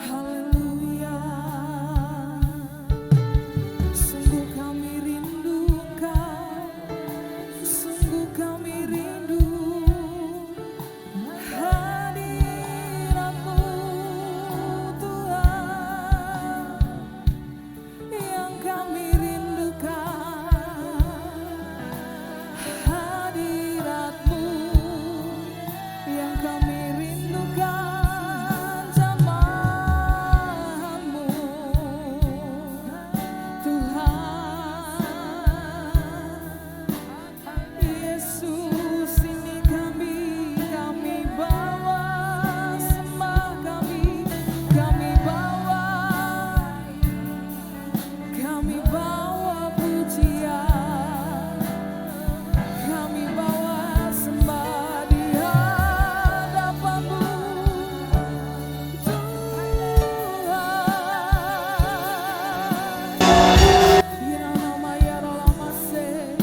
Haleluya. Sungguh kami rindu Kau, sungguh kami rindu hadirat-Mu Tuhan, yang kami rindukan hadirat-Mu, yang kami rindukan jamaah-Mu Tuhan. Yesus, ini kami bawa sembah, kami bawa pujian, kami bawa sembah di hadapan-Mu Tuhan. Kiranama ya rolamase,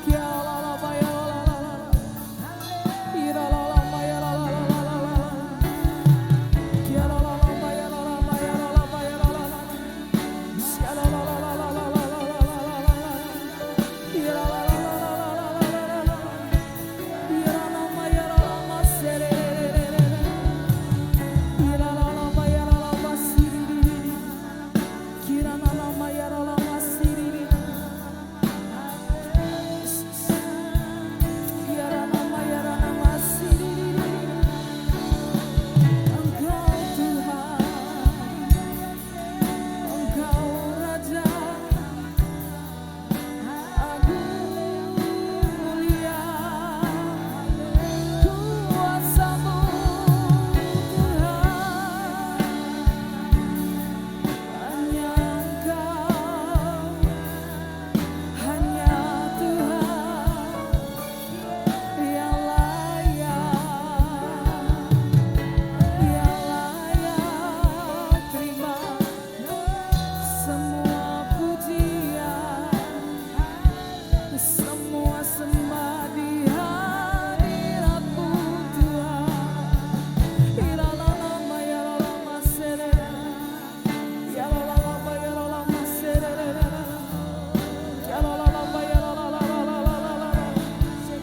kialalaba ya rolalala, iralalama ya rolalala, kialalaba ya rolama ya rolaba ya rolala, sialalalalalalalalala, iralalalalalala, iranama ya rolamase, iralalaba ya rolaba siriri, kiranalama ya rolama siriri. Yaranama yaranama siriri. Engkau Tuhan, Engkau Raja, agung mulia kuasa-Mu Tuhan. Hanya Engkau, hanya Tuhan yang layak terima semua pujian, semua sembah di hadirat-Mu Tuhan. Iralalama yalalama serera, yalalama yalalama serera, yalalama yalalalalalala,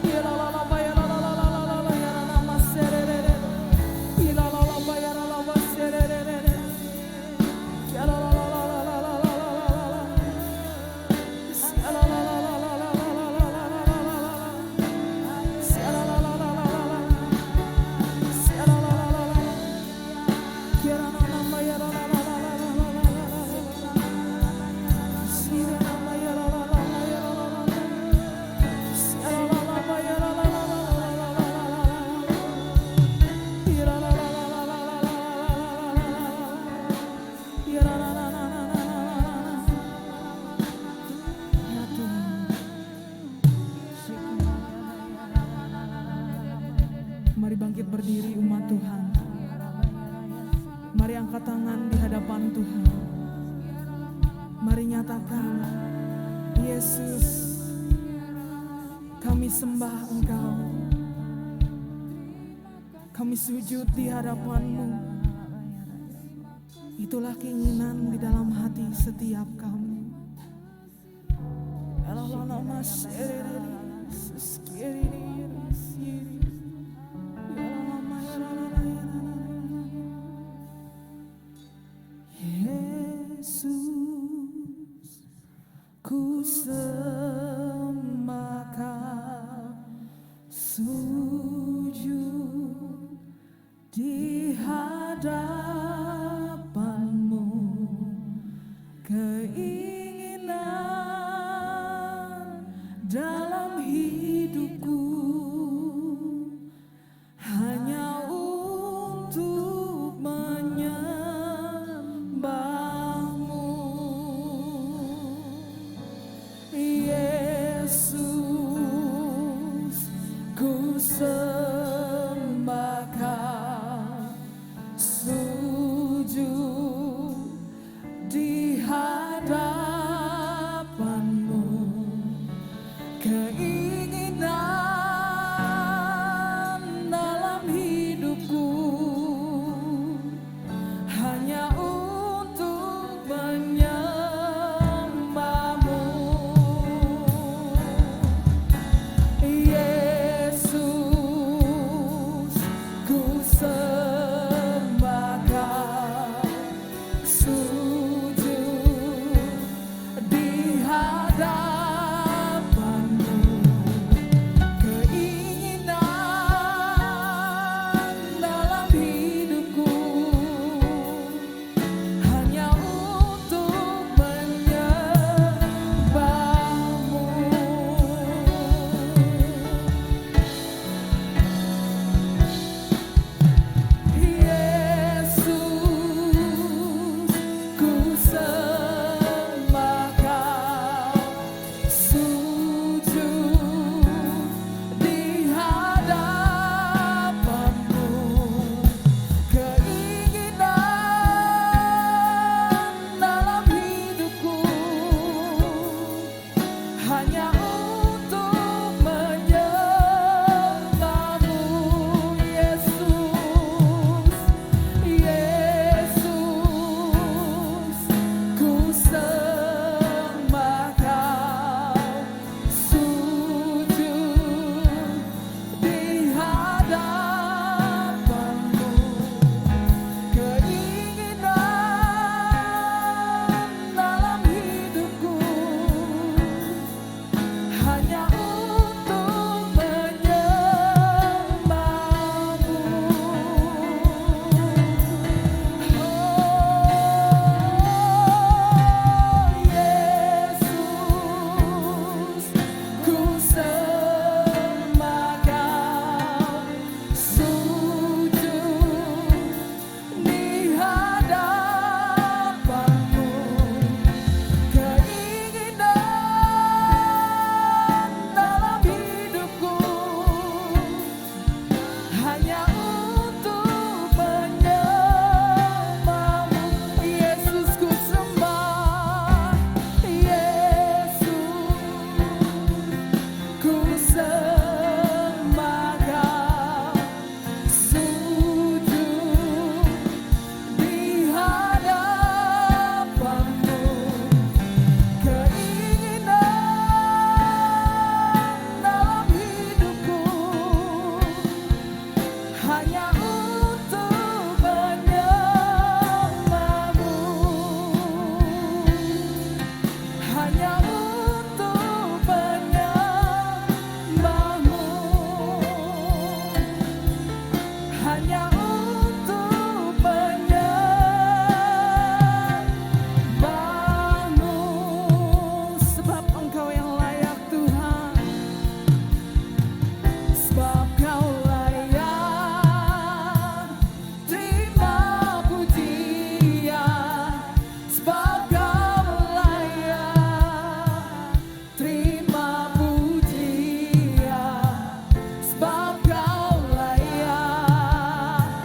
yalalama yalalalala yalalama serera, yalalama yalalama serera, Mari bangkit berdiri umat Tuhan. Mari angkat tangan di hadapan Tuhan. Mari nyatakan, Yesus, kami sembah Engkau. Kami sujud di hadapan-Mu. Itulah keinginan di dalam hati setiap kami. Yesus, ku sembahkan, sujud di hadapan-Mu. Keinginan dalam hidupku hanya untuk menyembah-Mu. Yesus, ku sembahkan, hanya untuk menyembahmu, sebab Engkau yang layak Tuhan, sebab Kau layak terima pujian, sebab Kau layak terima pujian, sebab Kau layak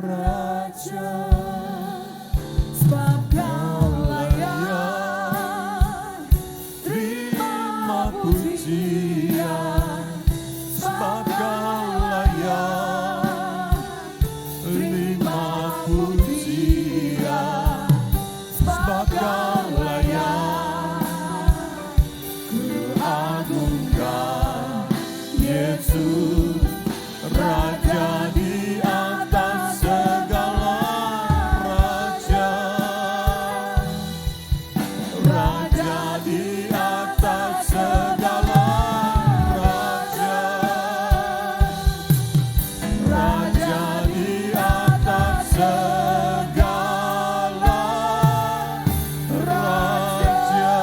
Raja, sebab Kau layak terima pujian, sebab Kau layak terima pujian, sebab Kau layak ku agungkan Yesus, Raja di atas segala raja, Raja di atas segala raja, Raja di atas segala raja.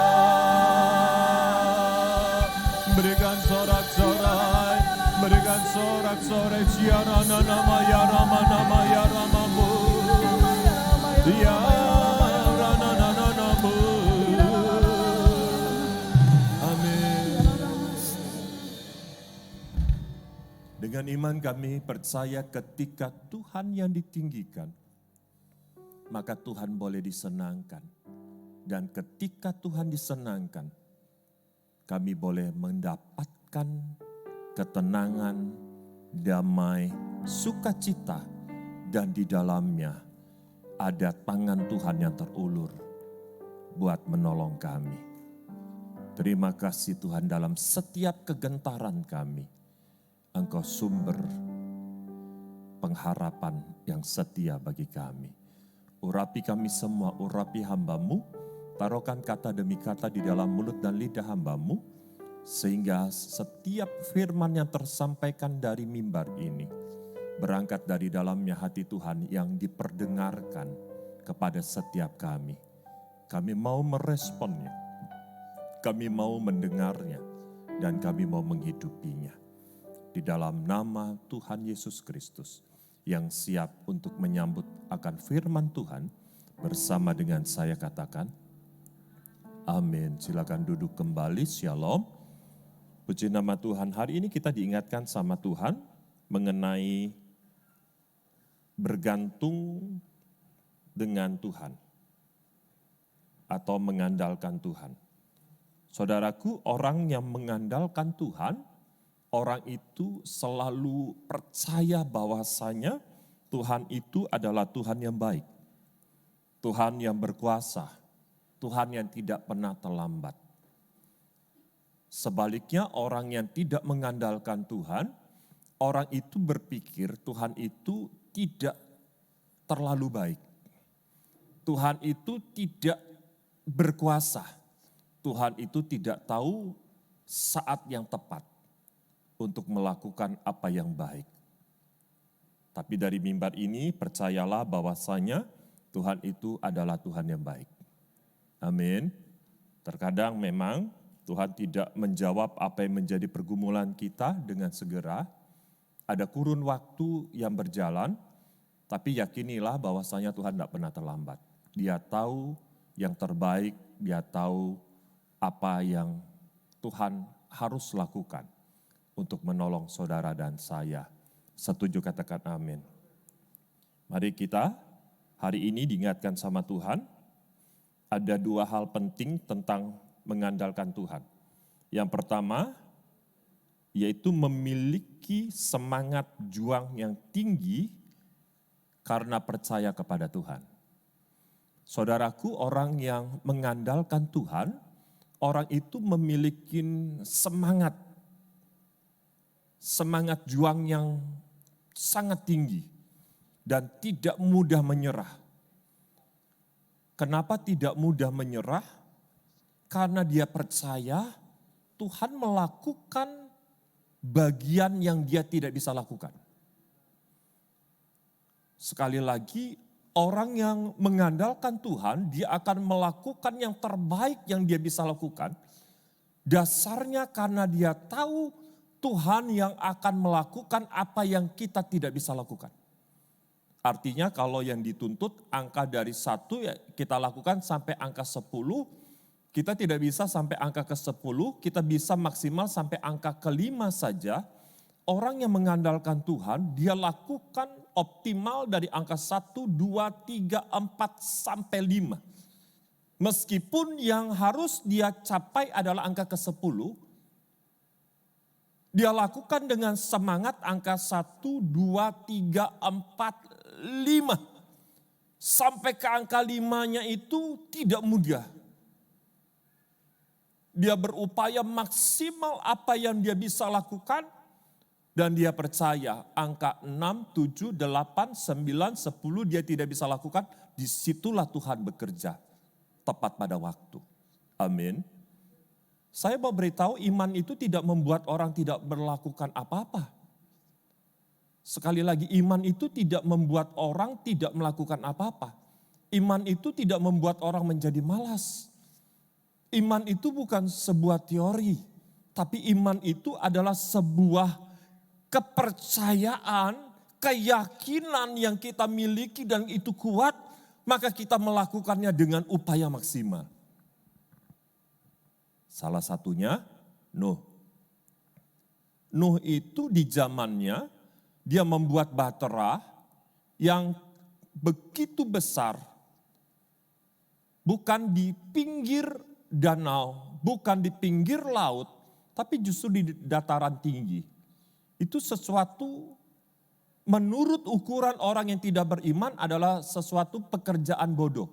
Berikan sorak-sorai, berikan sorak-sorai, siarana nama ya rama nama ya ramamu, ya rana nana namu. Amin. Dengan iman kami percaya ketika Tuhan yang ditinggikan, maka Tuhan boleh disenangkan. Dan ketika Tuhan disenangkan, kami boleh mendapatkan ketenangan, damai, sukacita, dan di dalamnya ada tangan Tuhan yang terulur buat menolong kami. Terima kasih Tuhan, dalam setiap kegentaran kami, Engkau sumber pengharapan yang setia bagi kami. Urapi kami semua, urapi hamba-Mu, taruhkan kata demi kata di dalam mulut dan lidah hamba-Mu, sehingga setiap firman yang tersampaikan dari mimbar ini, berangkat dari dalamnya hati Tuhan yang diperdengarkan kepada setiap kami. Kami mau meresponnya, kami mau mendengarnya, dan kami mau menghidupinya. Di dalam nama Tuhan Yesus Kristus, yang siap untuk menyambut akan firman Tuhan, bersama dengan saya katakan, amin. Silakan duduk kembali, shalom. Puji nama Tuhan, hari ini kita diingatkan sama Tuhan mengenai bergantung dengan Tuhan atau mengandalkan Tuhan. Saudaraku, orang yang mengandalkan Tuhan, orang itu selalu percaya bahwasanya Tuhan itu adalah Tuhan yang baik, Tuhan yang berkuasa, Tuhan yang tidak pernah terlambat. Sebaliknya orang yang tidak mengandalkan Tuhan, orang itu berpikir Tuhan itu tidak terlalu baik. Tuhan itu tidak berkuasa. Tuhan itu tidak tahu saat yang tepat untuk melakukan apa yang baik. Tapi dari mimbar ini percayalah bahwasanya Tuhan itu adalah Tuhan yang baik. Amin. Terkadang memang Tuhan tidak menjawab apa yang menjadi pergumulan kita dengan segera. Ada kurun waktu yang berjalan, tapi yakinilah bahwasanya Tuhan tidak pernah terlambat. Dia tahu yang terbaik, dia tahu apa yang Tuhan harus lakukan untuk menolong saudara dan saya. Setuju, katakan amin. Mari kita hari ini diingatkan sama Tuhan, ada dua hal penting tentang mengandalkan Tuhan. Yang pertama, yaitu memiliki semangat juang yang tinggi karena percaya kepada Tuhan. Saudaraku, orang yang mengandalkan Tuhan, orang itu memiliki semangat juang yang sangat tinggi dan tidak mudah menyerah. Kenapa tidak mudah menyerah? Karena dia percaya Tuhan melakukan bagian yang dia tidak bisa lakukan. Sekali lagi, orang yang mengandalkan Tuhan, dia akan melakukan yang terbaik yang dia bisa lakukan. Dasarnya karena dia tahu Tuhan yang akan melakukan apa yang kita tidak bisa lakukan. Artinya kalau yang dituntut angka dari 1 ya kita lakukan sampai angka 10, kita tidak bisa sampai angka ke-10, kita bisa maksimal sampai angka ke-5 saja. orang yang mengandalkan Tuhan, dia lakukan optimal dari angka 1, 2, 3, 4, sampai 5. Meskipun yang harus dia capai adalah angka ke-10, dia lakukan dengan semangat angka 1, 2, 3, 4, 5. Sampai ke angka 5-nya itu tidak mudah. Dia berupaya maksimal apa yang dia bisa lakukan. Dan dia percaya angka 6, 7, 8, 9, 10 dia tidak bisa lakukan. Disitulah Tuhan bekerja tepat pada waktu. Amin. Saya mau beritahu iman itu tidak membuat orang tidak melakukan apa-apa. Sekali lagi iman itu tidak membuat orang tidak melakukan apa-apa. Iman itu tidak membuat orang menjadi malas. Iman itu bukan sebuah teori, tapi iman itu adalah sebuah kepercayaan, keyakinan yang kita miliki dan itu kuat, maka kita melakukannya dengan upaya maksimal. Salah satunya Nuh. Nuh itu di zamannya dia membuat bahtera yang begitu besar. Bukan di pinggir danau, bukan di pinggir laut, tapi justru di dataran tinggi. Itu sesuatu menurut ukuran orang yang tidak beriman adalah sesuatu pekerjaan bodoh.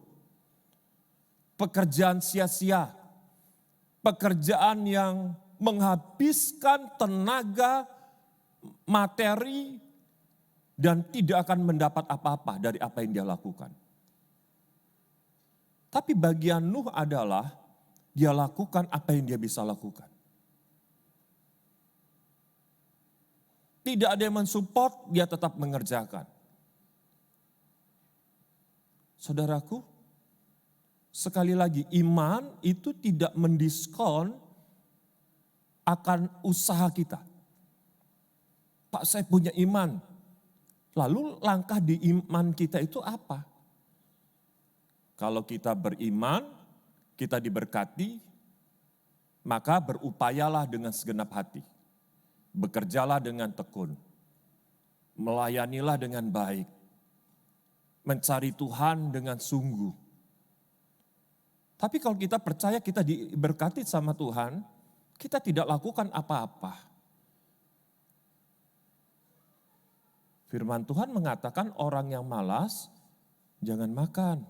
Pekerjaan sia-sia. Pekerjaan yang menghabiskan tenaga, materi, dan tidak akan mendapat apa-apa dari apa yang dia lakukan. Tapi bagian Nuh adalah dia lakukan apa yang dia bisa lakukan. Tidak ada yang mensupport, dia tetap mengerjakan. Saudaraku, sekali lagi iman itu tidak mendiskon akan usaha kita. Pak, saya punya iman. Lalu langkah di iman kita itu apa? Kalau kita beriman, kita diberkati, maka berupayalah dengan segenap hati. Bekerjalah dengan tekun. Melayanilah dengan baik. Mencari Tuhan dengan sungguh. Tapi kalau kita percaya kita diberkati sama Tuhan, kita tidak lakukan apa-apa. Firman Tuhan mengatakan orang yang malas, jangan makan.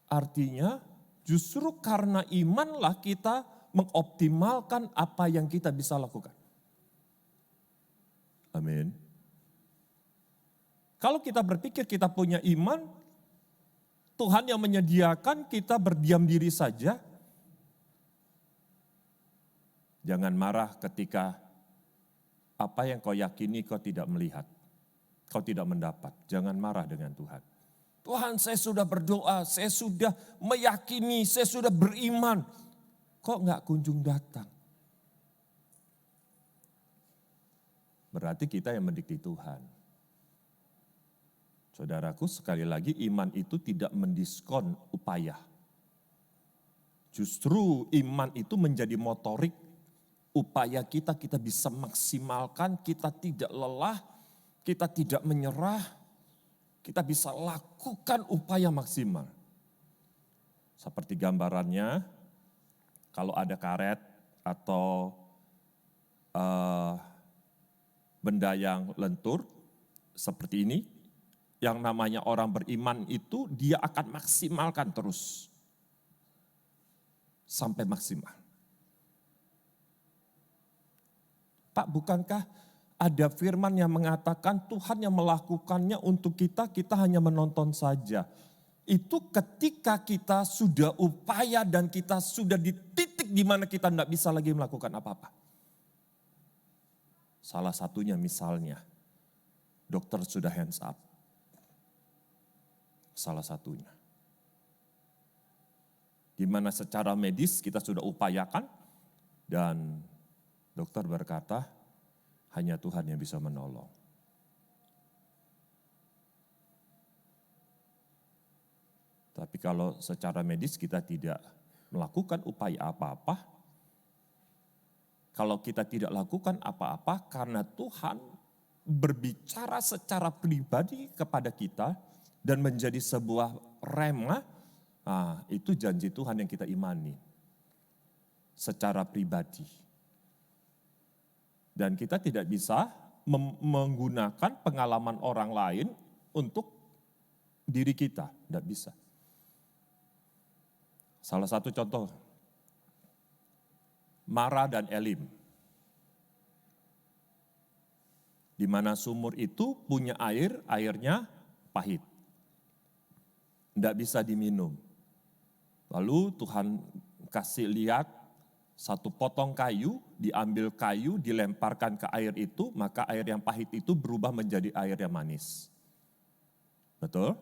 Artinya justru karena imanlah kita mengoptimalkan apa yang kita bisa lakukan. Amin. Kalau kita berpikir kita punya iman, Tuhan yang menyediakan kita berdiam diri saja. Jangan marah ketika apa yang kau yakini kau tidak melihat. Kau tidak mendapat. Jangan marah dengan Tuhan. Tuhan, saya sudah berdoa, saya sudah meyakini, saya sudah beriman. Kok enggak kunjung datang? Berarti kita yang mendikti Tuhan. Saudaraku, sekali lagi iman itu tidak mendiskon upaya. Justru iman itu menjadi motorik upaya kita bisa maksimalkan, kita tidak lelah, kita tidak menyerah, kita bisa lakukan upaya maksimal. Seperti gambarannya, kalau ada karet atau benda yang lentur seperti ini, yang namanya orang beriman itu dia akan maksimalkan terus. Sampai maksimal. Pak, bukankah ada firman yang mengatakan Tuhan yang melakukannya untuk kita, kita hanya menonton saja. Itu ketika kita sudah upaya dan kita sudah di titik di mana kita tidak bisa lagi melakukan apa-apa. Salah satunya misalnya, dokter sudah hands up. Salah satunya. Di mana secara medis kita sudah upayakan dan dokter berkata hanya Tuhan yang bisa menolong. Tapi kalau secara medis kita tidak melakukan upaya apa-apa, kalau kita tidak lakukan apa-apa karena Tuhan berbicara secara pribadi kepada kita dan menjadi sebuah rema, itu janji Tuhan yang kita imani secara pribadi. Dan kita tidak bisa menggunakan pengalaman orang lain untuk diri kita, tidak bisa. Salah satu contoh, Mara dan Elim. Di mana sumur itu punya air, airnya pahit. Tidak bisa diminum. Lalu Tuhan kasih lihat satu potong kayu, diambil kayu, dilemparkan ke air itu, maka air yang pahit itu berubah menjadi air yang manis. Betul?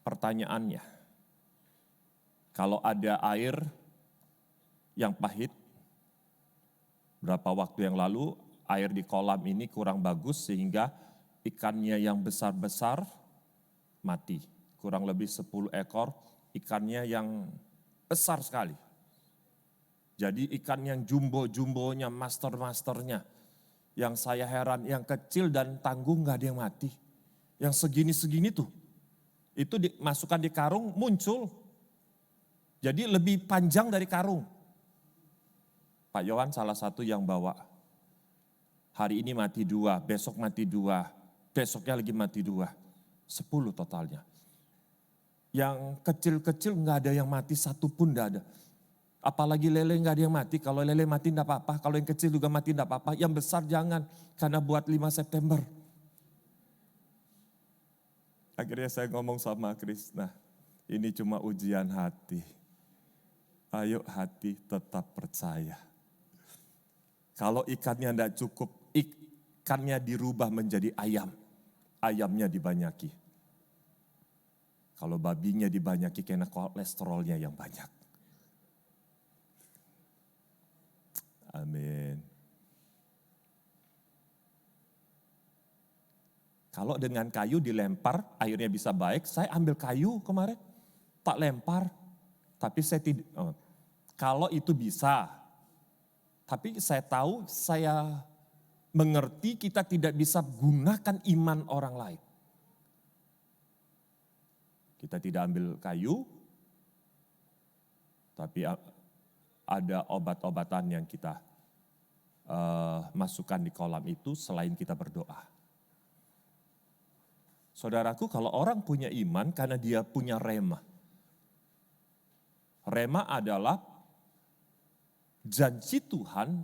Pertanyaannya, kalau ada air yang pahit, berapa waktu yang lalu air di kolam ini kurang bagus sehingga ikannya yang besar-besar mati. Kurang lebih 10 ekor ikannya yang besar sekali. Jadi ikan yang jumbo-jumbonya, master-masternya, yang saya heran, yang kecil dan tanggung gak ada yang mati. Yang segini-segini tuh, itu dimasukkan di karung muncul. Jadi lebih panjang dari karung. Pak Yohan salah satu yang bawa. Hari ini mati 2, besok mati 2, besoknya lagi mati 2. 10 totalnya. Yang kecil-kecil gak ada yang mati, satu pun gak ada. Apalagi lele gak ada yang mati, kalau lele mati gak apa-apa, kalau yang kecil juga mati gak apa-apa, yang besar jangan, karena buat 5 September. Akhirnya saya ngomong sama Krisna, ini cuma ujian hati. Ayo hati tetap percaya. Kalau ikannya tidak cukup, ikannya dirubah menjadi ayam. Ayamnya dibanyaki. Kalau babinya dibanyaki karena kolesterolnya yang banyak. Amin. Kalau dengan kayu dilempar, airnya bisa baik. Saya ambil kayu kemarin, tak lempar. Tapi saya tidak, kalau itu bisa. Tapi saya tahu, saya mengerti kita tidak bisa gunakan iman orang lain. Kita tidak ambil kayu, tapi ada obat-obatan yang kita masukkan di kolam itu selain kita berdoa. Saudaraku, kalau orang punya iman karena dia punya rema. Rema adalah janji Tuhan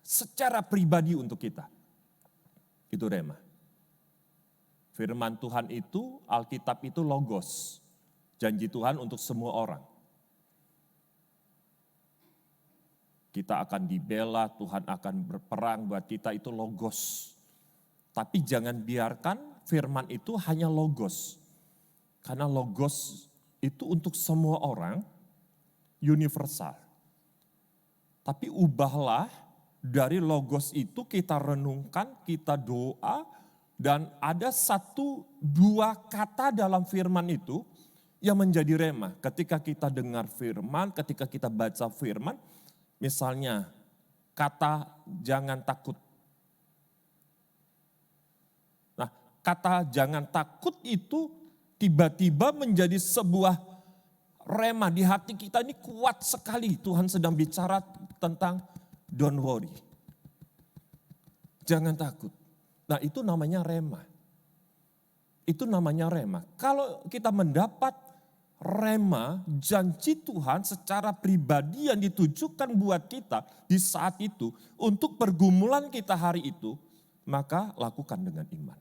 secara pribadi untuk kita. Itu rema. Firman Tuhan itu, Alkitab itu logos. Janji Tuhan untuk semua orang. Kita akan dibela, Tuhan akan berperang buat kita, itu logos. Tapi jangan biarkan firman itu hanya logos. Karena logos itu untuk semua orang universal. Tapi ubahlah dari logos itu kita renungkan, kita doa, dan ada 1-2 kata dalam firman itu yang menjadi rema. Ketika kita dengar firman, ketika kita baca firman, misalnya kata jangan takut. Nah, kata jangan takut itu tiba-tiba menjadi sebuah rema di hati kita, ini kuat sekali. Tuhan sedang bicara tentang don't worry. Jangan takut. Nah, itu namanya rema. Itu namanya rema. Kalau kita mendapat rema, janji Tuhan secara pribadi yang ditujukan buat kita di saat itu, untuk pergumulan kita hari itu, maka lakukan dengan iman.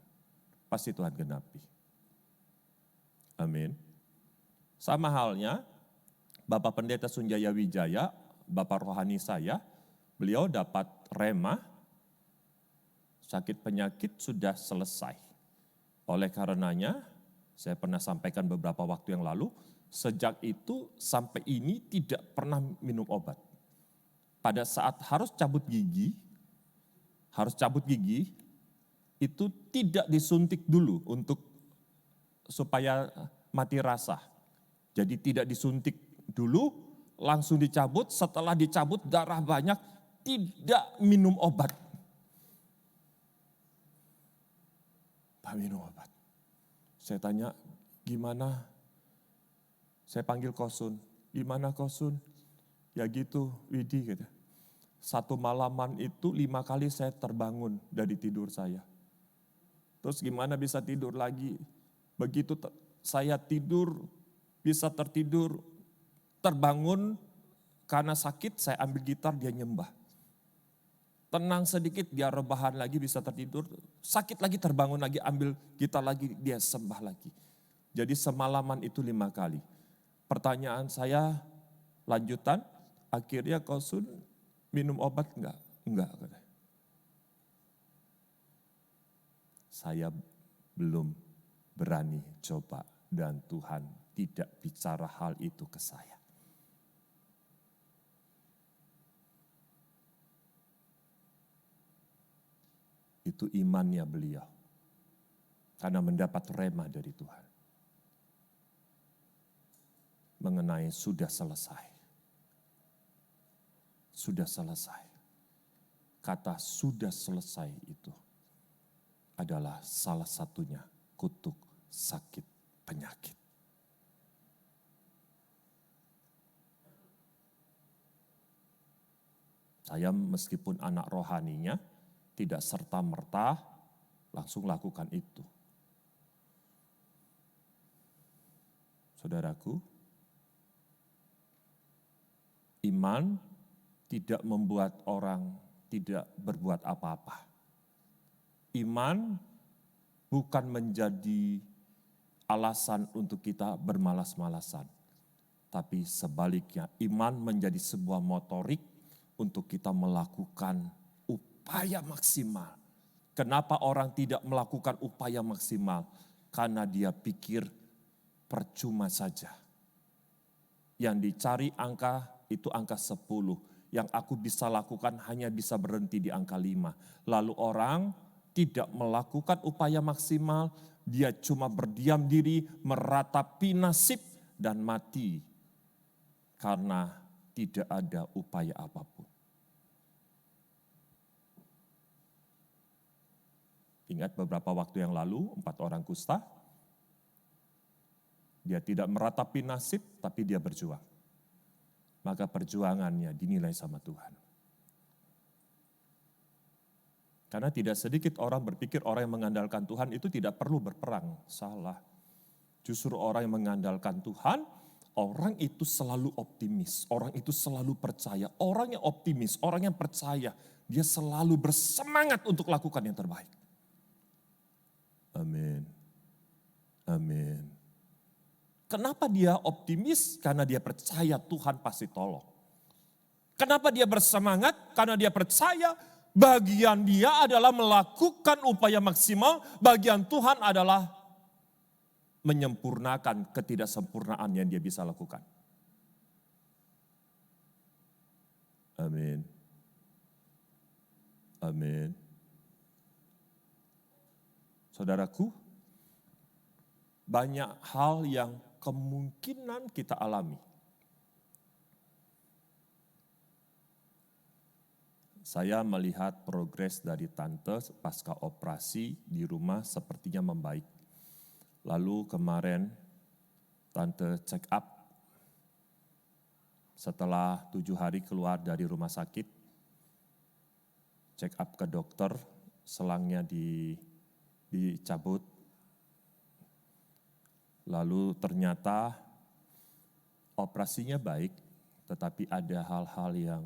Pasti Tuhan genapi. Amin. Sama halnya, Bapak Pendeta Sunjaya Wijaya, Bapak rohani saya, beliau dapat rema, sakit penyakit sudah selesai. Oleh karenanya, saya pernah sampaikan beberapa waktu yang lalu, sejak itu sampai ini tidak pernah minum obat. Pada saat harus cabut gigi, itu tidak disuntik dulu untuk supaya mati rasa. Jadi tidak disuntik dulu, langsung dicabut, setelah dicabut darah banyak, tidak minum obat. Pak minum obat. Saya tanya, gimana? Saya panggil Kosun. Gimana Kosun? Ya gitu, Widi gitu. Satu malaman itu 5 kali saya terbangun dari tidur saya. Terus gimana bisa tidur lagi? Begitu saya tidur, bisa tertidur, terbangun karena sakit, saya ambil gitar, dia nyembah. Tenang sedikit, dia rebahan lagi, bisa tertidur. Sakit lagi, terbangun lagi, ambil gitar lagi, dia sembah lagi. Jadi semalaman itu 5 kali. Pertanyaan saya, lanjutan, akhirnya Kosun minum obat enggak? Enggak. Saya belum berani coba dan Tuhan tidak bicara hal itu ke saya. Itu imannya beliau. Karena mendapat rema dari Tuhan. Mengenai sudah selesai. Sudah selesai. Kata sudah selesai itu adalah salah satunya kutuk sakit penyakit. Saya meskipun anak rohaninya tidak serta-merta langsung lakukan itu. Saudaraku, iman tidak membuat orang tidak berbuat apa-apa. Iman bukan menjadi alasan untuk kita bermalas-malasan. Tapi sebaliknya, iman menjadi sebuah motorik untuk kita melakukan upaya maksimal. Kenapa orang tidak melakukan upaya maksimal? Karena dia pikir percuma saja. Yang dicari angka itu angka 10. Yang aku bisa lakukan hanya bisa berhenti di angka 5. Lalu orang tidak melakukan upaya maksimal, dia cuma berdiam diri, meratapi nasib dan mati. Karena tidak ada upaya apapun. Ingat beberapa waktu yang lalu, 4 orang kusta, dia tidak meratapi nasib, tapi dia berjuang. Maka perjuangannya dinilai sama Tuhan. Karena tidak sedikit orang berpikir orang yang mengandalkan Tuhan itu tidak perlu berperang. Salah. Justru orang yang mengandalkan Tuhan, orang itu selalu optimis. Orang itu selalu percaya. Orang yang optimis, orang yang percaya, dia selalu bersemangat untuk lakukan yang terbaik. Amin. Amin. Kenapa dia optimis? Karena dia percaya Tuhan pasti tolong. Kenapa dia bersemangat? Karena dia percaya bagian dia adalah melakukan upaya maksimal, bagian Tuhan adalah menyempurnakan ketidaksempurnaan yang dia bisa lakukan. Amin. Amin. Saudaraku, banyak hal yang kemungkinan kita alami. Saya melihat progres dari tante pasca operasi di rumah sepertinya membaik. Lalu kemarin tante check up setelah 7 hari keluar dari rumah sakit. Check up ke dokter, selangnya dicabut. Lalu ternyata operasinya baik, tetapi ada hal-hal yang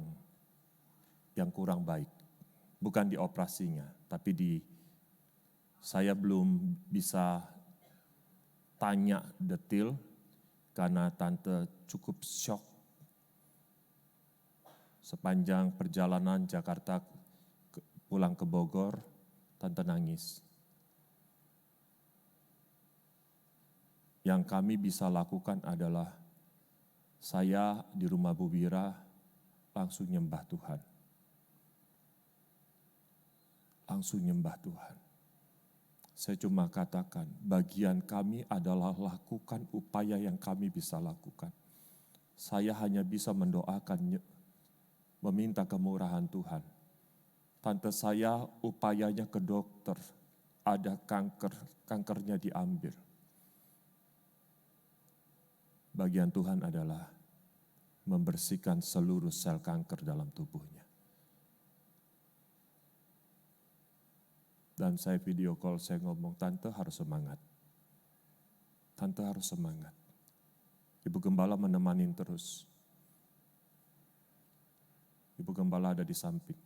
kurang baik. Bukan di operasinya, tapi saya belum bisa tanya detail karena tante cukup shock. Sepanjang perjalanan Jakarta pulang ke Bogor, tante nangis. Yang kami bisa lakukan adalah saya di rumah Bu Wira langsung nyembah Tuhan. Langsung nyembah Tuhan. Saya cuma katakan, bagian kami adalah lakukan upaya yang kami bisa lakukan. Saya hanya bisa mendoakan meminta kemurahan Tuhan. Tante saya upayanya ke dokter, ada kankernya diambil. Bagian Tuhan adalah membersihkan seluruh sel kanker dalam tubuhnya. Dan saya video call, saya ngomong, Tante harus semangat. Tante harus semangat. Ibu Gembala menemani terus. Ibu Gembala ada di samping.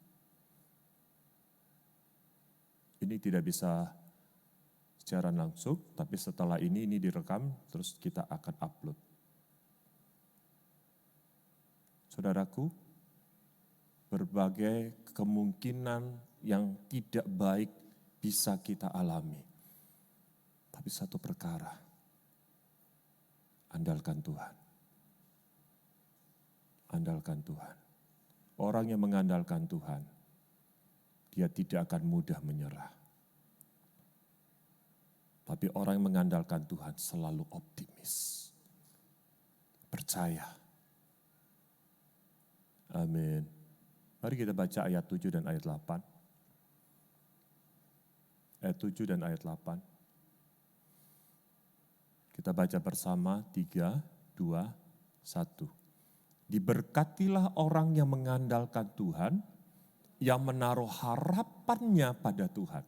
Ini tidak bisa secara langsung, tapi setelah ini direkam, terus kita akan upload. Saudaraku, berbagai kemungkinan yang tidak baik bisa kita alami. Tapi satu perkara, andalkan Tuhan. Andalkan Tuhan. Orang yang mengandalkan Tuhan, dia tidak akan mudah menyerah. Tapi orang yang mengandalkan Tuhan selalu optimis. Percaya. Amin. Mari kita baca ayat 7 dan ayat 8. Ayat 7 dan ayat 8. Kita baca bersama 3, 2, 1. Diberkatilah orang yang mengandalkan Tuhan, yang menaruh harapannya pada Tuhan.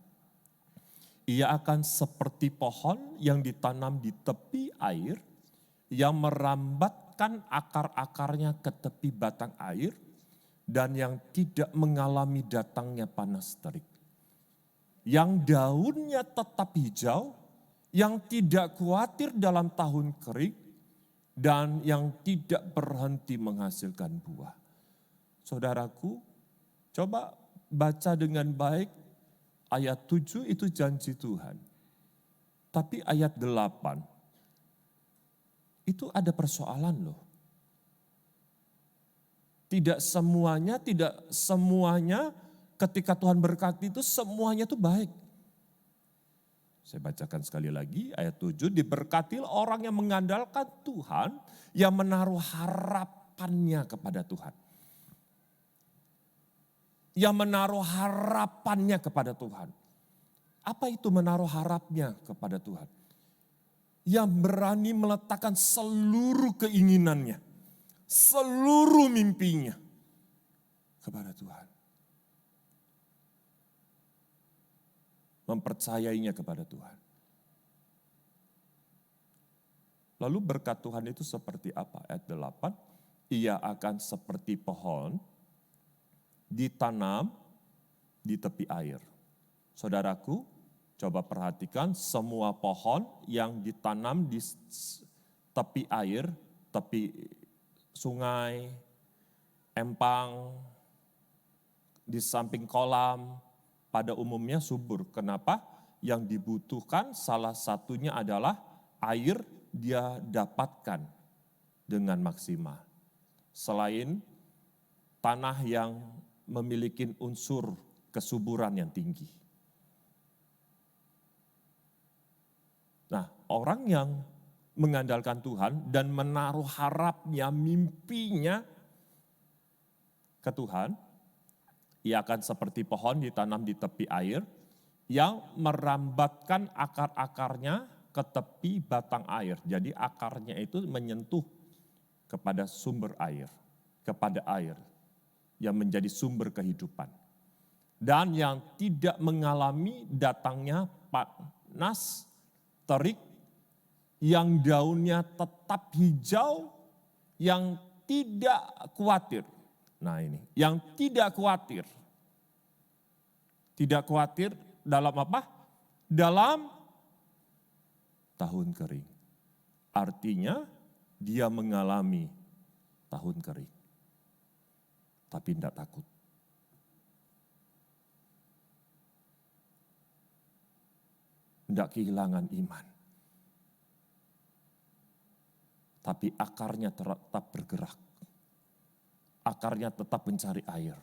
Ia akan seperti pohon yang ditanam di tepi air, yang merambatkan akar-akarnya ke tepi batang air, dan yang tidak mengalami datangnya panas terik. Yang daunnya tetap hijau, yang tidak khawatir dalam tahun kering, dan yang tidak berhenti menghasilkan buah. Saudaraku, coba baca dengan baik, ayat 7 itu janji Tuhan. Tapi ayat 8, itu ada persoalan loh. Tidak semuanya ketika Tuhan berkati itu semuanya itu baik. Saya bacakan sekali lagi ayat 7, diberkatilah orang yang mengandalkan Tuhan, yang menaruh harapannya kepada Tuhan. Yang menaruh harapannya kepada Tuhan. Apa itu menaruh harapnya kepada Tuhan? Yang berani meletakkan seluruh keinginannya, seluruh mimpinya kepada Tuhan. Mempercayainya kepada Tuhan. Lalu berkat Tuhan itu seperti apa? Ayat 8, ia akan seperti pohon ditanam di tepi air. Saudaraku, coba perhatikan semua pohon yang ditanam di tepi air, tepi sungai, empang, di samping kolam, pada umumnya subur. Kenapa? Yang dibutuhkan salah satunya adalah air dia dapatkan dengan maksimal. Selain tanah yang memiliki unsur kesuburan yang tinggi. Nah, orang yang mengandalkan Tuhan dan menaruh harapnya, mimpinya ke Tuhan, ia akan seperti pohon ditanam di tepi air yang merambatkan akar-akarnya ke tepi batang air. Jadi akarnya itu menyentuh kepada sumber air, kepada air yang menjadi sumber kehidupan. Dan yang tidak mengalami datangnya panas terik, yang daunnya tetap hijau, yang tidak khawatir. Nah ini, yang tidak khawatir. Tidak khawatir dalam apa? Dalam tahun kering. Artinya dia mengalami tahun kering. Tapi tidak takut. Tidak kehilangan iman. Tapi akarnya tetap bergerak. Akarnya tetap mencari air.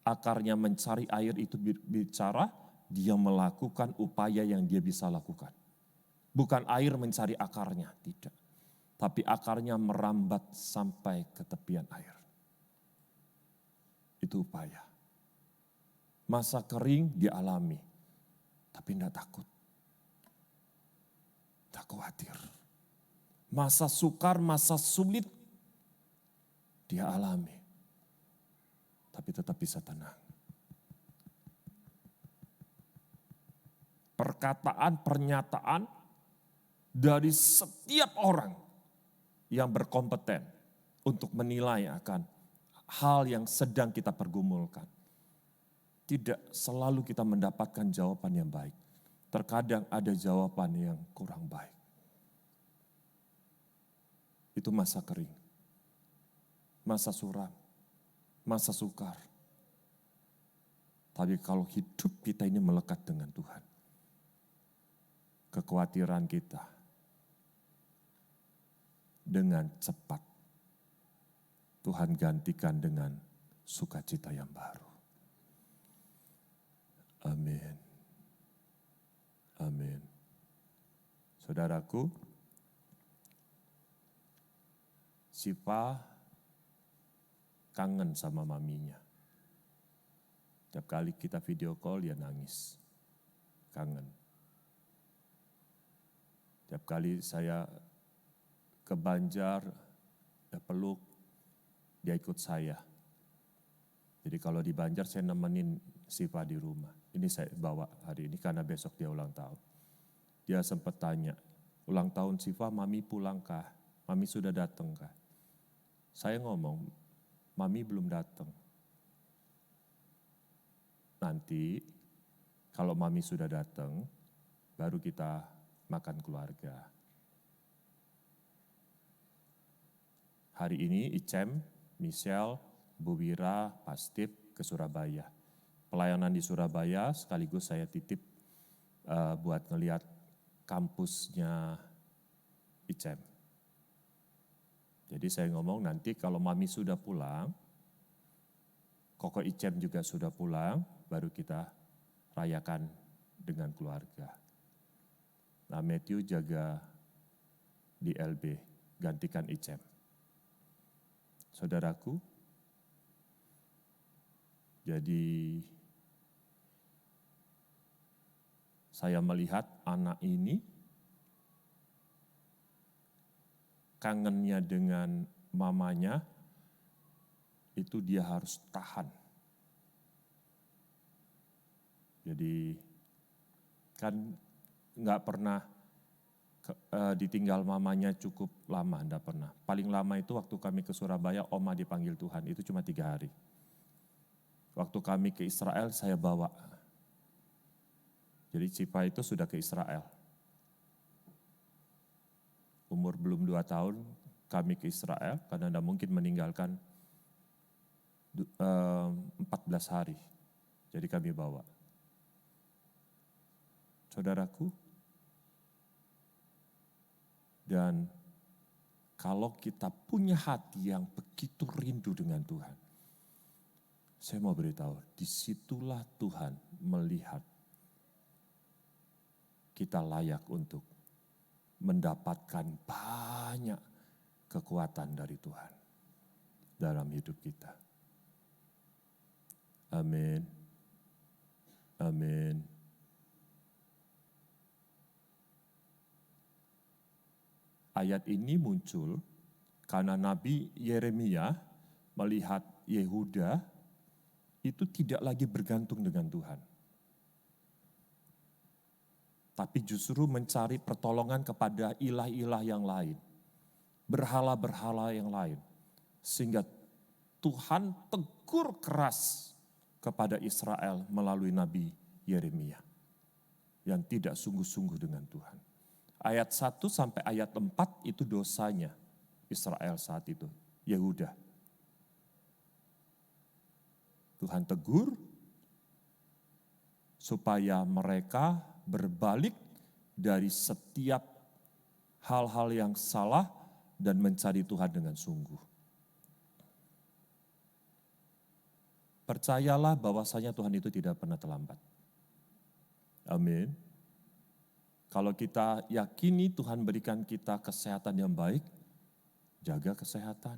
Akarnya mencari air itu bicara dia melakukan upaya yang dia bisa lakukan. Bukan air mencari akarnya, tidak. Tapi akarnya merambat sampai ke tepian air. itu upaya. Masa kering dialami, tapi tidak takut. Tak khawatir. Masa sukar, masa sulit dia alami. Tapi tetap bisa tenang. Perkataan, pernyataan dari setiap orang yang berkompeten untuk menilai akan hal yang sedang kita pergumulkan. Tidak selalu kita mendapatkan jawaban yang baik. Terkadang ada jawaban yang kurang baik. Itu masa kering, masa suram, masa sukar. Tapi kalau hidup kita ini melekat dengan Tuhan, kekhawatiran kita dengan cepat Tuhan gantikan dengan sukacita yang baru. Amin. Amin. Saudaraku, Siva kangen sama maminya. Tiap kali kita video call dia nangis. Kangen. Tiap kali saya ke Banjar, dia peluk, dia ikut saya. Jadi kalau di Banjar saya nemenin Siva di rumah. Ini saya bawa hari ini karena besok dia ulang tahun. Dia sempat tanya, ulang tahun Siva, mami pulangkah? Mami sudah datang kah? Saya ngomong, mami belum datang. Nanti kalau mami sudah datang, baru kita makan keluarga. Hari ini Icem, Michelle, Bu Wira, Pastip ke Surabaya. Pelayanan di Surabaya sekaligus saya titip buat ngelihat kampusnya Icem. Jadi saya ngomong nanti kalau mami sudah pulang, Koko Icem juga sudah pulang, baru kita rayakan dengan keluarga. Nah Matthew jaga di LB, gantikan Icem. Saudaraku, jadi saya melihat anak ini kangennya dengan mamanya, itu dia harus tahan. Jadi kan nggak pernah ditinggal mamanya cukup lama, enggak pernah. Paling lama itu waktu kami ke Surabaya, oma dipanggil Tuhan, itu cuma 3 hari. Waktu kami ke Israel, saya bawa. Jadi Cipa itu sudah ke Israel. Umur belum 2 tahun, kami ke Israel, karena tidak mungkin meninggalkan 14 hari. Jadi kami bawa. Saudaraku, dan kalau kita punya hati yang begitu rindu dengan Tuhan, saya mau beritahu, disitulah Tuhan melihat kita layak untuk mendapatkan banyak kekuatan dari Tuhan dalam hidup kita. Amin. Amin. Ayat ini muncul karena Nabi Yeremia melihat Yehuda itu tidak lagi bergantung dengan Tuhan. Tapi justru mencari pertolongan kepada ilah-ilah yang lain. Berhala-berhala yang lain. Sehingga Tuhan tegur keras kepada Israel melalui Nabi Yeremia. Yang tidak sungguh-sungguh dengan Tuhan. Ayat 1 sampai ayat 4 itu dosanya Israel saat itu, Yehuda. Tuhan tegur supaya mereka berbalik dari setiap hal-hal yang salah dan mencari Tuhan dengan sungguh. Percayalah bahwasanya Tuhan itu tidak pernah terlambat. Amin. Kalau kita yakini Tuhan berikan kita kesehatan yang baik, jaga kesehatan.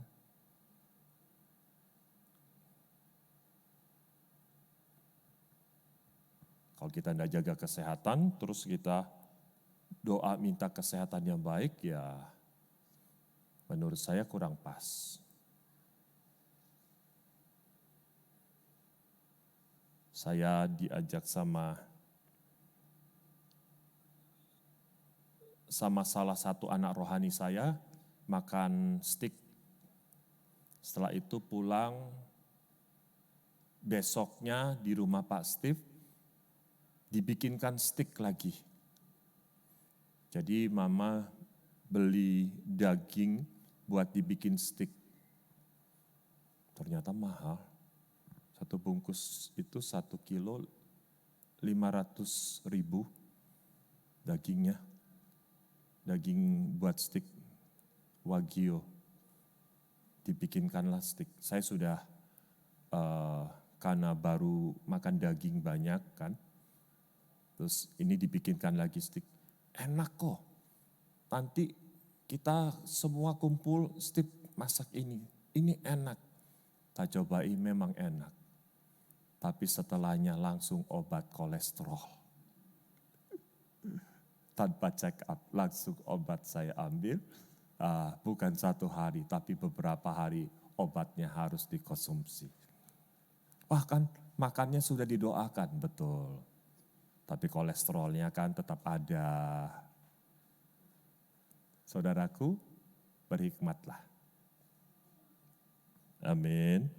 Kalau kita tidak jaga kesehatan, terus kita doa minta kesehatan yang baik, ya menurut saya kurang pas. Saya diajak sama salah satu anak rohani saya makan steak. Setelah itu pulang, besoknya di rumah Pak Steve dibikinkan steak lagi. Jadi mama beli daging buat dibikin steak. Ternyata mahal. Satu bungkus itu 1 kilo 500.000 dagingnya. Daging buat steak Wagyu. Dibikinkanlah steak. Saya sudah karena baru makan daging banyak kan. Terus ini dibikinkan lagi steak. Enak kok. Nanti kita semua kumpul steak masak ini. Ini enak. Tak cobain memang enak. Tapi setelahnya langsung obat kolesterol. Tanpa check up, langsung obat saya ambil. Bukan 1 hari, tapi beberapa hari obatnya harus dikonsumsi. Wah kan makannya sudah didoakan, betul. Tapi kolesterolnya kan tetap ada. Saudaraku, berhikmatlah. Amin.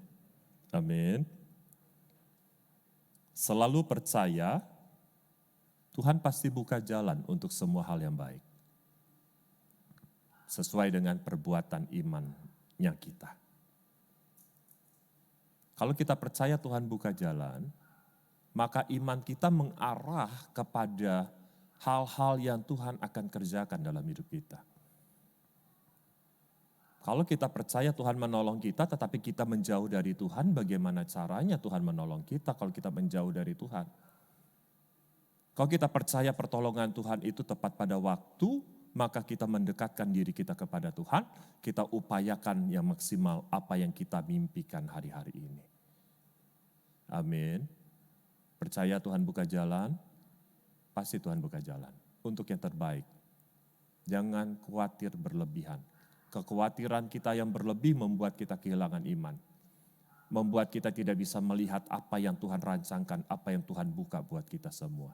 Amin. Selalu percaya Tuhan pasti buka jalan untuk semua hal yang baik. Sesuai dengan perbuatan imannya kita. Kalau kita percaya Tuhan buka jalan, maka iman kita mengarah kepada hal-hal yang Tuhan akan kerjakan dalam hidup kita. Kalau kita percaya Tuhan menolong kita, tetapi kita menjauh dari Tuhan, bagaimana caranya Tuhan menolong kita kalau kita menjauh dari Tuhan? Kalau kita percaya pertolongan Tuhan itu tepat pada waktu, maka kita mendekatkan diri kita kepada Tuhan, kita upayakan yang maksimal apa yang kita mimpikan hari-hari ini. Amin. Percaya Tuhan buka jalan, pasti Tuhan buka jalan untuk yang terbaik. Jangan khawatir berlebihan. Kekhawatiran kita yang berlebih membuat kita kehilangan iman. Membuat kita tidak bisa melihat apa yang Tuhan rancangkan, apa yang Tuhan buka buat kita semua.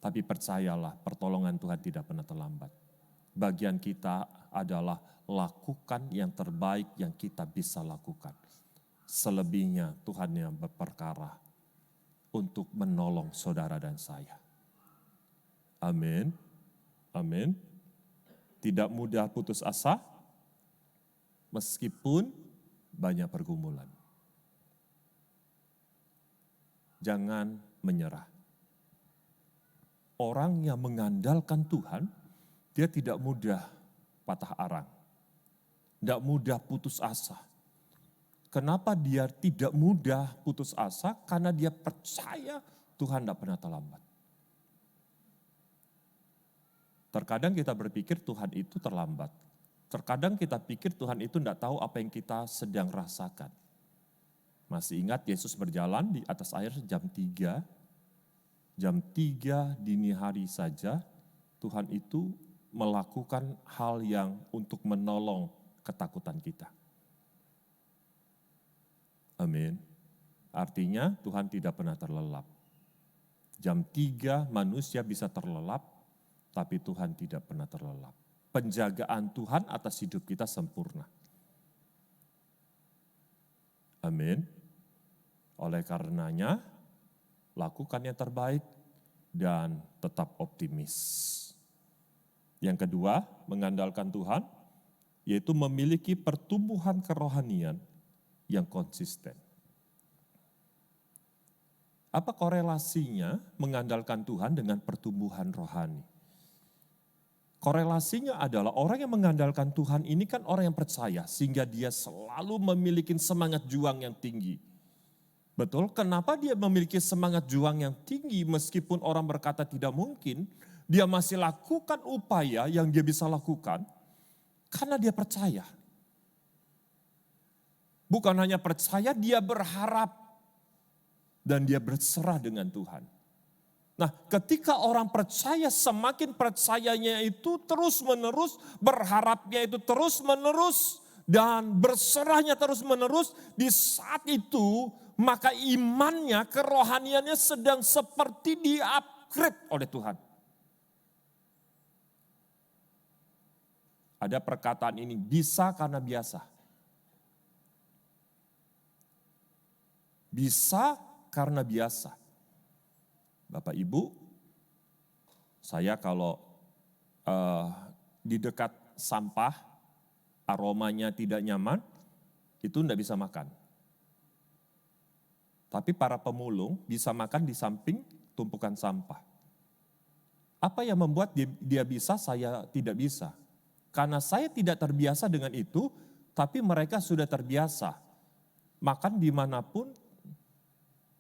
Tapi percayalah, pertolongan Tuhan tidak pernah terlambat. Bagian kita adalah lakukan yang terbaik yang kita bisa lakukan. Selebihnya Tuhan yang berperkara untuk menolong saudara dan saya. Amin. Amin. Tidak mudah putus asa, meskipun banyak pergumulan. Jangan menyerah. Orang yang mengandalkan Tuhan, dia tidak mudah patah arang. Tidak mudah putus asa. Kenapa dia tidak mudah putus asa? Karena dia percaya Tuhan tidak pernah terlambat. Terkadang kita berpikir Tuhan itu terlambat. Terkadang kita pikir Tuhan itu tidak tahu apa yang kita sedang rasakan. Masih ingat Yesus berjalan di atas air jam 3. Jam 3 dini hari saja Tuhan itu melakukan hal yang untuk menolong ketakutan kita. Amin. Artinya Tuhan tidak pernah terlelap. Jam 3 manusia bisa terlelap, tapi Tuhan tidak pernah terlelap. Penjagaan Tuhan atas hidup kita sempurna. Amin. Oleh karenanya, lakukan yang terbaik dan tetap optimis. Yang kedua, mengandalkan Tuhan, yaitu memiliki pertumbuhan kerohanian yang konsisten. Apa korelasinya mengandalkan Tuhan dengan pertumbuhan rohani? Korelasinya adalah orang yang mengandalkan Tuhan ini kan orang yang percaya, sehingga dia selalu memiliki semangat juang yang tinggi. Betul, kenapa dia memiliki semangat juang yang tinggi meskipun orang berkata tidak mungkin, dia masih lakukan upaya yang dia bisa lakukan karena dia percaya. Bukan hanya percaya, dia berharap dan dia berserah dengan Tuhan. Nah, ketika orang percaya, semakin percayanya itu terus-menerus, berharapnya itu terus-menerus, dan berserahnya terus-menerus, di saat itu maka imannya, kerohaniannya sedang seperti di-upgrade oleh Tuhan. Ada perkataan ini, bisa karena biasa. Bisa karena biasa. Bapak Ibu, saya kalau di dekat sampah, aromanya tidak nyaman, itu tidak bisa makan. Tapi para pemulung bisa makan di samping tumpukan sampah. Apa yang membuat dia bisa, saya tidak bisa? Karena saya tidak terbiasa dengan itu, tapi mereka sudah terbiasa. Makan dimanapun,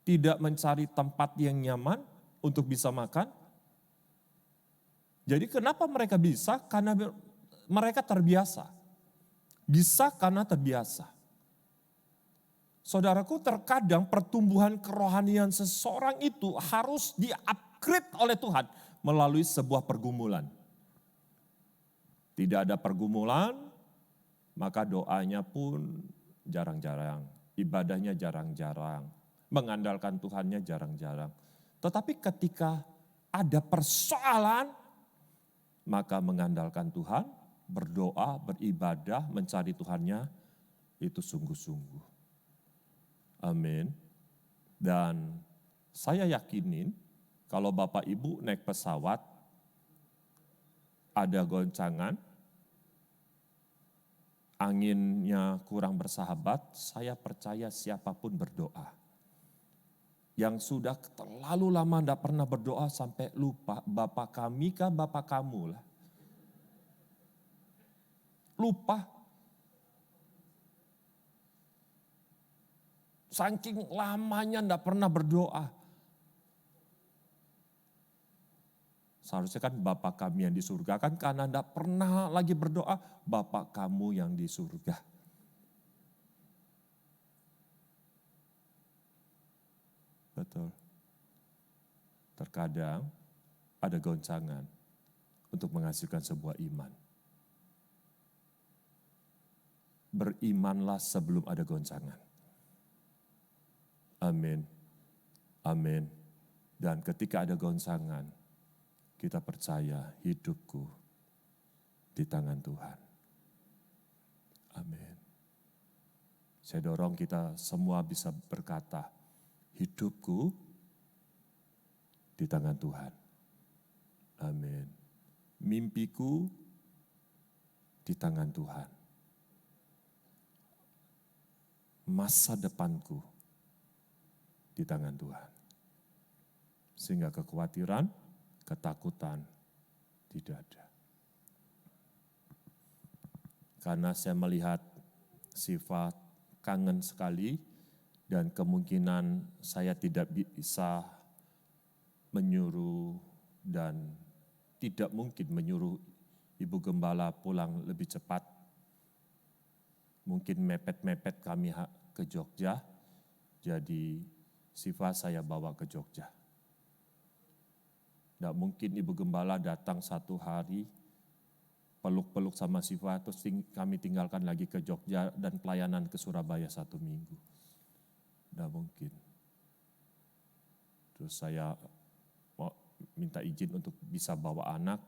tidak mencari tempat yang nyaman untuk bisa makan. Jadi kenapa mereka bisa? Karena mereka terbiasa. Bisa karena terbiasa. Saudaraku, terkadang pertumbuhan kerohanian seseorang itu harus di-upgrade oleh Tuhan melalui sebuah pergumulan. Tidak ada pergumulan, maka doanya pun jarang-jarang, ibadahnya jarang-jarang, mengandalkan Tuhannya jarang-jarang. Tetapi ketika ada persoalan, maka mengandalkan Tuhan, berdoa, beribadah, mencari Tuhannya, itu sungguh-sungguh. Amin. Dan saya yakinin kalau Bapak Ibu naik pesawat, ada goncangan, anginnya kurang bersahabat, saya percaya siapapun berdoa. Yang sudah terlalu lama tidak pernah berdoa sampai lupa, Bapa kami kah Bapa kamu lah. Lupa. Saking lamanya tidak pernah berdoa. Seharusnya kan Bapa kami yang di surga, kan karena tidak pernah lagi berdoa, Bapa kamu yang di surga. Betul. Terkadang ada goncangan untuk menghasilkan sebuah iman. Berimanlah sebelum ada goncangan. Amin. Amin. Dan ketika ada goncangan, kita percaya hidupku di tangan Tuhan. Amin. Saya dorong kita semua bisa berkata, hidupku di tangan Tuhan. Amin. Mimpiku di tangan Tuhan. Masa depanku di tangan Tuhan. Sehingga kekhawatiran, ketakutan tidak ada. Karena saya melihat sifat kangen sekali dan kemungkinan saya tidak bisa menyuruh dan tidak mungkin menyuruh Ibu Gembala pulang lebih cepat. Mungkin mepet-mepet kami ke Jogja, jadi Siva saya bawa ke Jogja. Tidak mungkin Ibu Gembala datang satu hari, peluk-peluk sama Siva, terus kami tinggalkan lagi ke Jogja dan pelayanan ke Surabaya 1 minggu. Tidak mungkin. Terus saya mau minta izin untuk bisa bawa anak,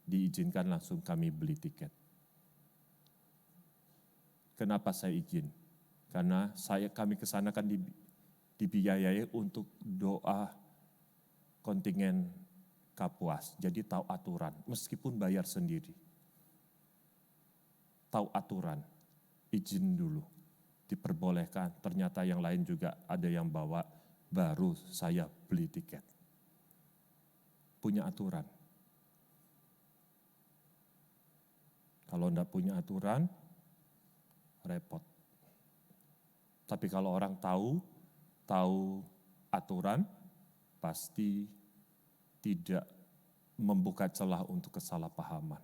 diizinkan langsung kami beli tiket. Kenapa saya izin? Karena kami ke sana kan dibiayai untuk doa kontingen Kapuas. Jadi tahu aturan, meskipun bayar sendiri. Tahu aturan, izin dulu. Diperbolehkan, ternyata yang lain juga ada yang bawa, baru saya beli tiket. Punya aturan. Kalau enggak punya aturan, repot. Tapi kalau orang tahu aturan, pasti tidak membuka celah untuk kesalahpahaman.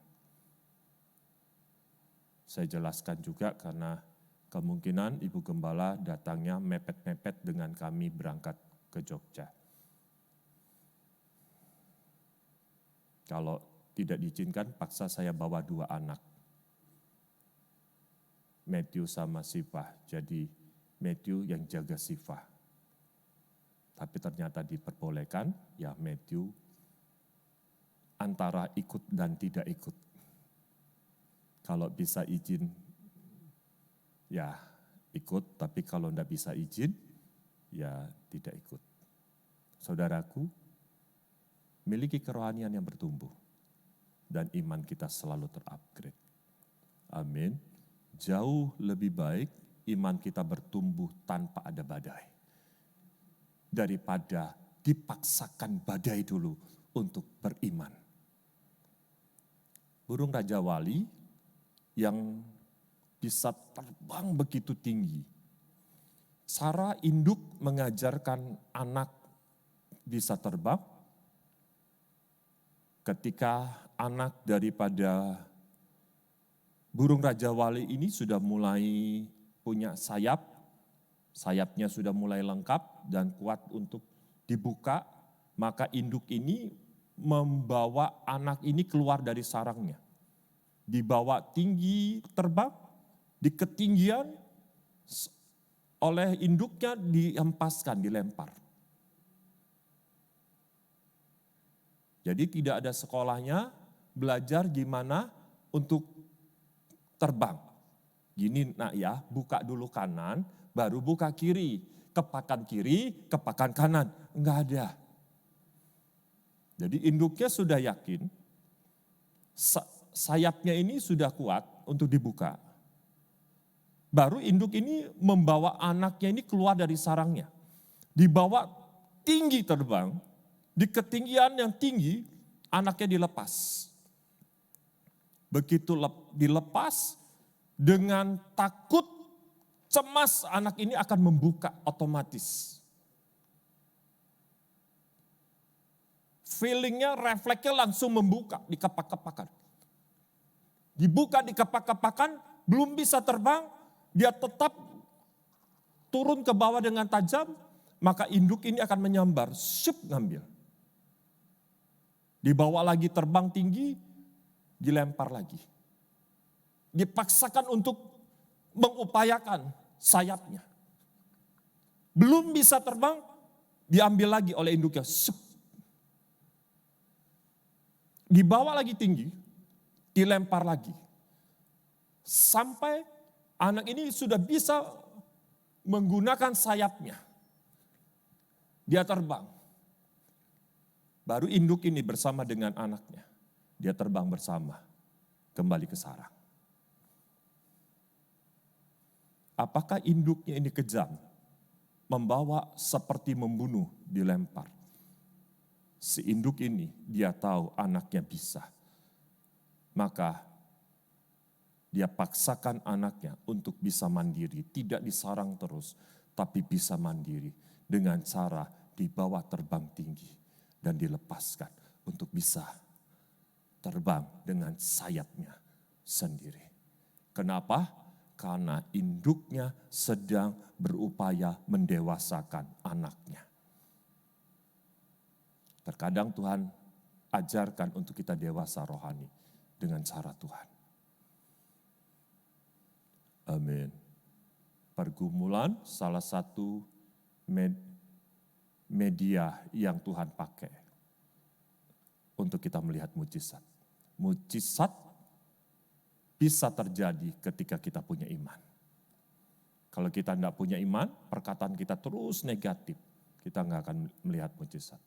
Saya jelaskan juga karena kemungkinan Ibu Gembala datangnya mepet-mepet dengan kami berangkat ke Jogja. Kalau tidak diizinkan, paksa saya bawa 2 anak. Matthew sama Siva. Jadi Matthew yang jaga Siva. Tapi ternyata diperbolehkan, ya Matthew antara ikut dan tidak ikut. Kalau bisa izin, ya ikut. Tapi kalau tidak bisa izin, ya tidak ikut. Saudaraku, miliki kerohanian yang bertumbuh. Dan iman kita selalu terupgrade. Amin. Jauh lebih baik iman kita bertumbuh tanpa ada badai. Daripada dipaksakan badai dulu untuk beriman. Burung Raja Wali yang bisa terbang begitu tinggi. Cara induk mengajarkan anak bisa terbang. Ketika anak daripada burung Raja Wali ini sudah mulai punya sayap, sayapnya sudah mulai lengkap dan kuat untuk dibuka, maka induk ini membawa anak ini keluar dari sarangnya. Dibawa tinggi terbang, di ketinggian oleh induknya dihempaskan, dilempar. Jadi tidak ada sekolahnya belajar gimana untuk terbang. Gini nak ya, buka dulu kanan, baru buka kiri. Kepakan kiri, kepakan kanan. Enggak ada. Jadi induknya sudah yakin, sayapnya ini sudah kuat untuk dibuka. Baru induk ini membawa anaknya ini keluar dari sarangnya. Dibawa tinggi terbang, di ketinggian yang tinggi anaknya dilepas. Begitu dilepas, dengan takut, cemas anak ini akan membuka otomatis. Feelingnya, refleksnya langsung membuka di kepak-kepakan. Dibuka di kepak-kepakan, belum bisa terbang, dia tetap turun ke bawah dengan tajam, maka induk ini akan menyambar, ngambil. Dibawa lagi terbang tinggi, dilempar lagi. Dipaksakan untuk mengupayakan sayapnya. Belum bisa terbang, diambil lagi oleh induknya. Dibawa lagi tinggi, dilempar lagi. Sampai anak ini sudah bisa menggunakan sayapnya. Dia terbang. Baru induk ini bersama dengan anaknya. Dia terbang bersama, kembali ke sarang. Apakah induknya ini kejam? Membawa seperti membunuh, dilempar. Si induk ini, dia tahu anaknya bisa. Maka dia paksakan anaknya untuk bisa mandiri. Tidak disarang terus, tapi bisa mandiri. Dengan cara dibawa terbang tinggi dan dilepaskan untuk bisa terbang dengan sayapnya sendiri. Kenapa? Karena induknya sedang berupaya mendewasakan anaknya. Terkadang Tuhan ajarkan untuk kita dewasa rohani dengan cara Tuhan. Amin. Pergumulan salah satu media yang Tuhan pakai untuk kita melihat mujizat. Mujizat bisa terjadi ketika kita punya iman. Kalau kita tidak punya iman, perkataan kita terus negatif. Kita nggak akan melihat mujizat.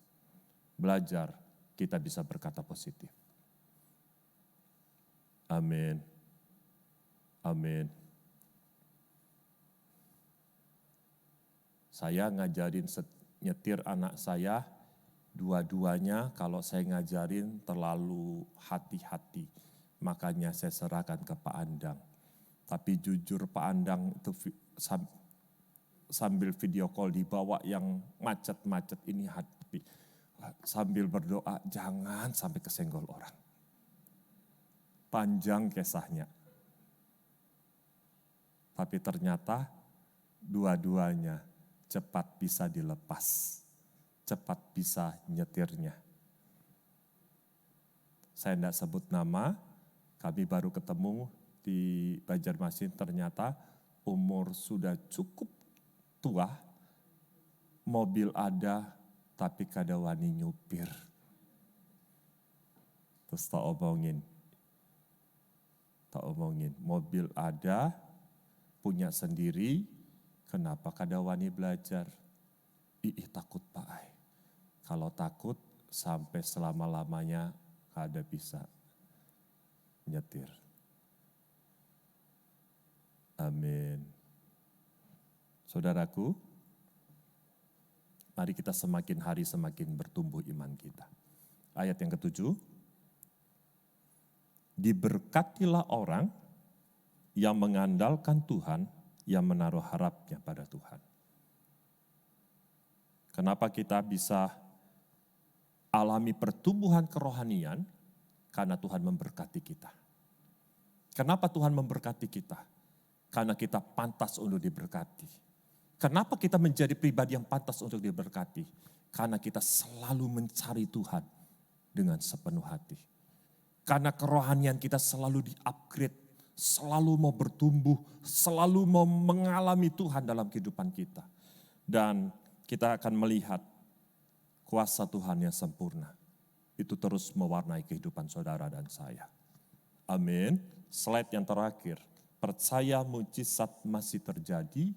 Belajar, kita bisa berkata positif. Amin. Amin. Saya ngajarin nyetir anak saya, dua-duanya kalau saya ngajarin terlalu hati-hati. Makanya saya serahkan ke Pak Andang. Tapi jujur Pak Andang itu sambil video call dibawa yang macet-macet ini hati. Sambil berdoa jangan sampai kesenggol orang. Panjang kisahnya. Tapi ternyata dua-duanya cepat bisa dilepas. Cepat bisa nyetirnya. Saya tidak sebut nama, kami baru ketemu di Banjarmasin, ternyata umur sudah cukup tua, mobil ada tapi kada wani nyupir. Terus tak omongin, mobil ada, punya sendiri, kenapa kada wani belajar? Takut Pak Ai. Kalau takut sampai selama-lamanya kada bisa nyetir. Amin. Saudaraku, mari kita semakin hari semakin bertumbuh iman kita. Ayat yang ke-7. Diberkatilah orang yang mengandalkan Tuhan, yang menaruh harapnya pada Tuhan. Kenapa kita bisa alami pertumbuhan kerohanian? Karena Tuhan memberkati kita. Kenapa Tuhan memberkati kita? Karena kita pantas untuk diberkati. Kenapa kita menjadi pribadi yang pantas untuk diberkati? Karena kita selalu mencari Tuhan dengan sepenuh hati. Karena kerohanian kita selalu di-upgrade, selalu mau bertumbuh, selalu mau mengalami Tuhan dalam kehidupan kita. Dan kita akan melihat kuasa Tuhan yang sempurna. Itu terus mewarnai kehidupan saudara dan saya. Amin. Slide yang terakhir. Percaya mujizat masih terjadi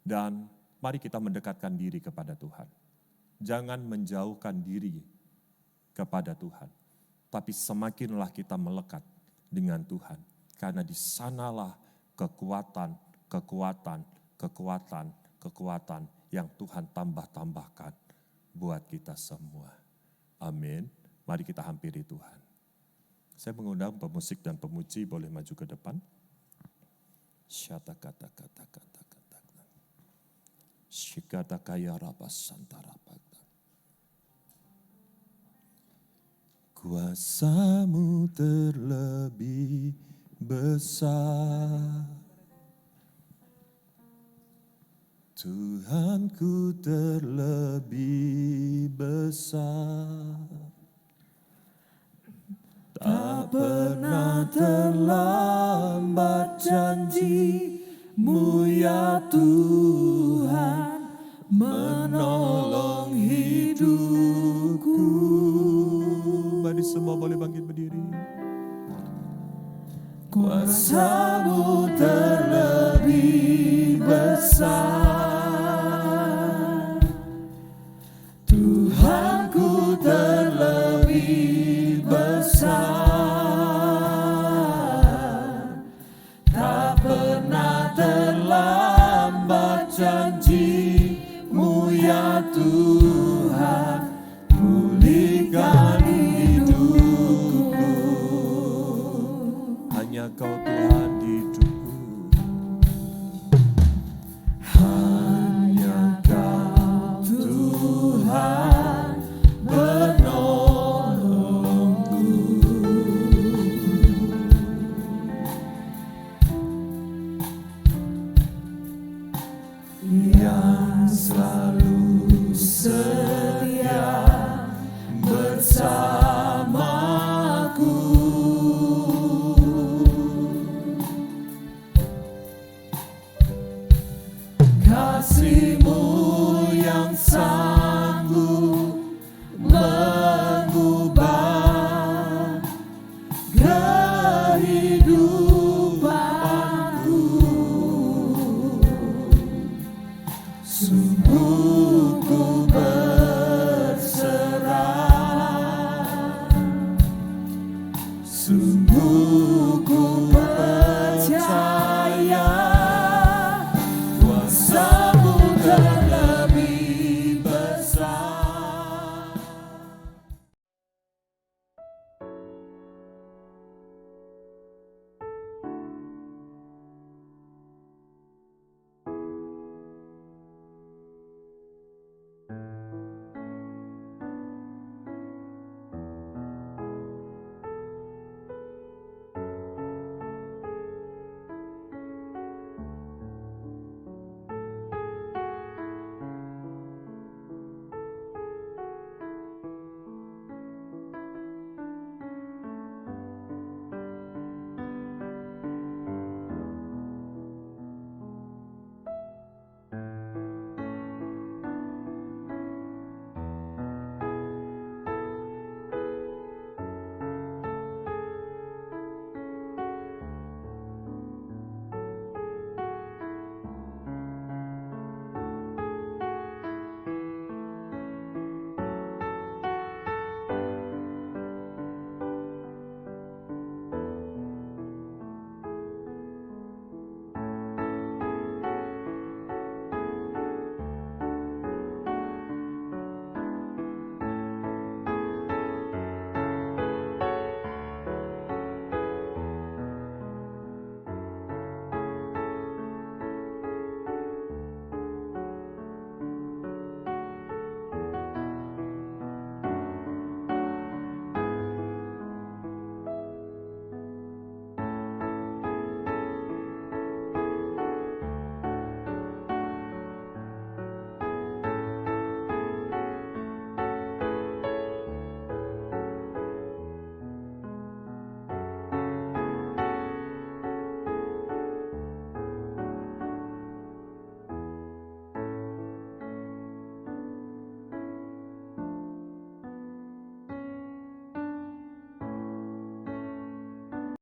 dan mari kita mendekatkan diri kepada Tuhan. Jangan menjauhkan diri kepada Tuhan. Tapi semakinlah kita melekat dengan Tuhan. Karena di sanalah kekuatan yang Tuhan tambah-tambahkan buat kita semua. Amin. Mari kita hampiri Tuhan. Saya mengundang pemusik dan pemuji boleh maju ke depan. Syata kata. Shikata kaya rapas santara pata. Kuasamu terlebih besar. Tuhanku terlebih besar. Tak pernah terlambat janji-Mu ya Tuhan, menolong hidupku. Mari semua boleh bangkit berdiri. Kuasa-Mu terlebih besar. Tuhanku terlebih besar. Tak pernah terlambat janji-Mu ya Tuhan, pulihkan hidupku. Hanya Kau Tuhan di hidupku. Hanya Kau Tuhan penolongku. Yang selalu setia bersamaku. Kasih-Mu yang sanggup mengubah kehidupanku. Sungguh ku berserah, sungguh